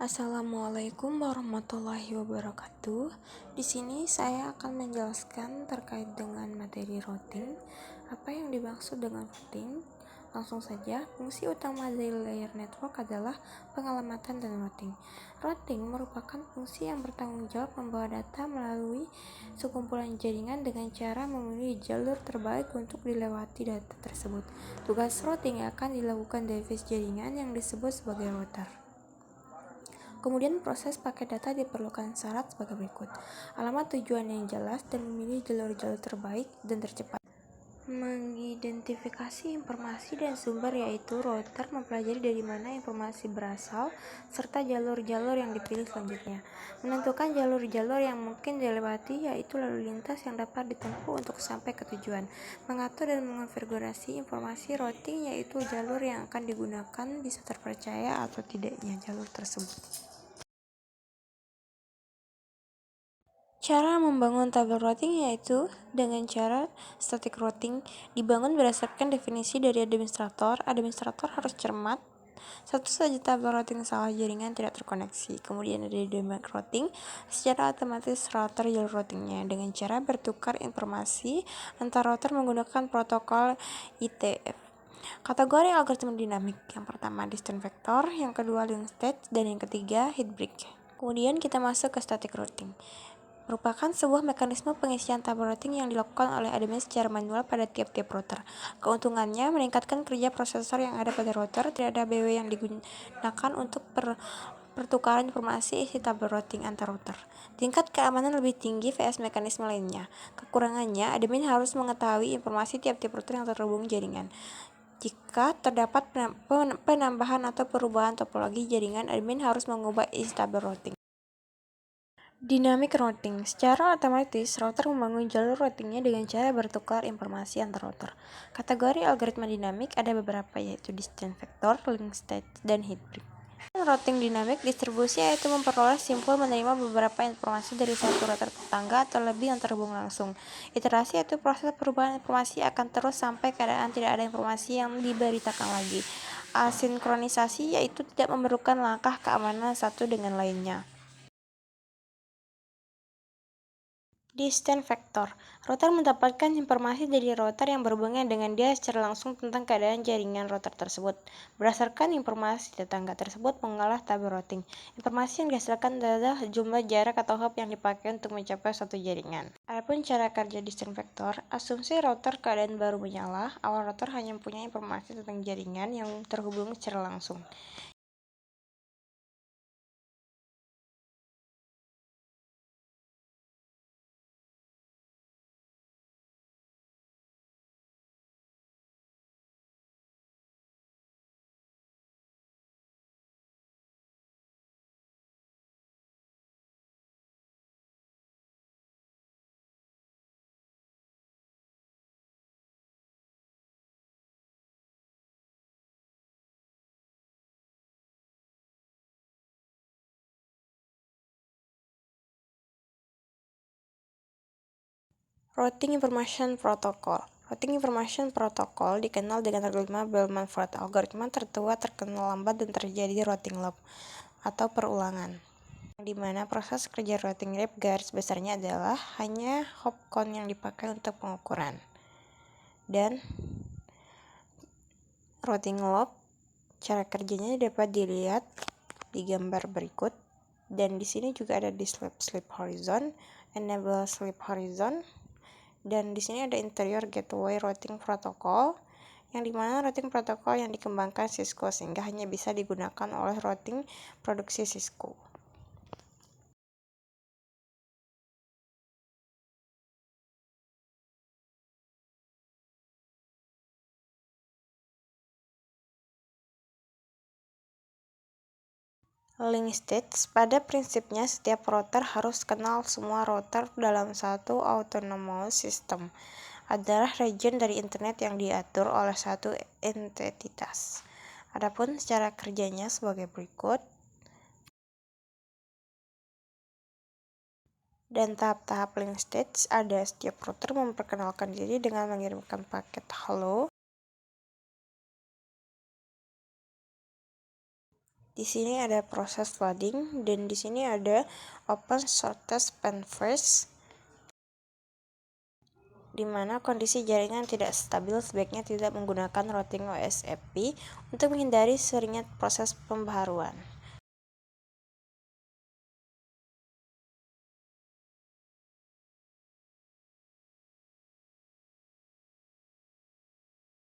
Assalamualaikum warahmatullahi wabarakatuh. Di sini saya akan menjelaskan terkait dengan materi routing. Apa yang dimaksud dengan routing? Langsung saja, fungsi utama dari layer network adalah pengalamatan dan routing. Routing merupakan fungsi yang bertanggung jawab membawa data melalui sekumpulan jaringan dengan cara memilih jalur terbaik untuk dilewati data tersebut. Tugas routing akan dilakukan device jaringan yang disebut sebagai router. Kemudian proses paket data diperlukan syarat sebagai berikut. Alamat tujuan yang jelas dan memilih jalur-jalur terbaik dan tercepat. Mengidentifikasi informasi dan sumber, yaitu router mempelajari dari mana informasi berasal serta jalur-jalur yang dipilih selanjutnya. Menentukan jalur-jalur yang mungkin dilewati, yaitu lalu lintas yang dapat ditempuh untuk sampai ke tujuan. Mengatur dan mengonfigurasi informasi routing, yaitu jalur yang akan digunakan bisa terpercaya atau tidaknya jalur tersebut. Cara membangun tabel routing yaitu dengan cara static routing dibangun berdasarkan definisi dari administrator. Administrator harus cermat. Satu saja tabel routing salah, jaringan tidak terkoneksi. Kemudian ada dynamic routing, secara otomatis router jalur routingnya dengan cara bertukar informasi antar router menggunakan protokol ITF. Kategori algoritma dinamik, yang pertama distant vector, yang kedua link state, dan yang ketiga heatbreak. Kemudian kita masuk ke static routing, merupakan sebuah mekanisme pengisian tabel routing yang dilakukan oleh admin secara manual pada tiap-tiap router. Keuntungannya meningkatkan kerja prosesor yang ada pada router, tidak ada BW yang digunakan untuk pertukaran informasi isi tabel routing antar router. Tingkat keamanan lebih tinggi vs mekanisme lainnya. Kekurangannya, admin harus mengetahui informasi tiap-tiap router yang terhubung jaringan. Jika terdapat penambahan atau perubahan topologi jaringan, admin harus mengubah isi tabel routing. Dynamic routing, secara otomatis router membangun jalur routingnya dengan cara bertukar informasi antar router. Kategori algoritma dinamik ada beberapa, yaitu distant vector, link state, dan heatbreak. Routing dinamik distribusi yaitu memperoleh simpul menerima beberapa informasi dari satu router tetangga atau lebih yang terhubung langsung. Iterasi yaitu proses perubahan informasi akan terus sampai keadaan tidak ada informasi yang diberitakan lagi. Asinkronisasi yaitu tidak memerlukan langkah keamanan satu dengan lainnya. Distant vector, router mendapatkan informasi dari router yang berhubungan dengan dia secara langsung tentang keadaan jaringan router tersebut. Berdasarkan informasi tetangga tersebut mengolah tabel routing. Informasi yang dihasilkan adalah jumlah jarak atau hop yang dipakai untuk mencapai suatu jaringan. Adapun cara kerja distant vector, asumsi router keadaan baru menyala, awal router hanya mempunyai informasi tentang jaringan yang terhubung secara langsung. Routing Information Protocol. Routing Information Protocol dikenal dengan algoritma Bellman-Ford. Algoritma tertua terkenal lambat dan terjadi routing loop atau perulangan, di mana proses kerja routing loop garis besarnya adalah hanya hop count yang dipakai untuk pengukuran. Dan routing loop cara kerjanya dapat dilihat di gambar berikut, dan di sini juga ada di sleep horizon, enable sleep horizon. Dan di sini ada interior gateway routing protocol, yang dimana routing protokol yang dikembangkan Cisco sehingga hanya bisa digunakan oleh routing produksi Cisco. Link states, pada prinsipnya setiap router harus kenal semua router dalam satu autonomous system. Adalah region dari internet yang diatur oleh satu entitas. Adapun cara kerjanya sebagai berikut. Dan tahap-tahap link stage ada setiap router memperkenalkan diri dengan mengirimkan paket hello. Di sini ada proses loading dan di sini ada open shortest span first, di mana kondisi jaringan tidak stabil sebaiknya tidak menggunakan routing OSFP untuk menghindari seringnya proses pembaharuan.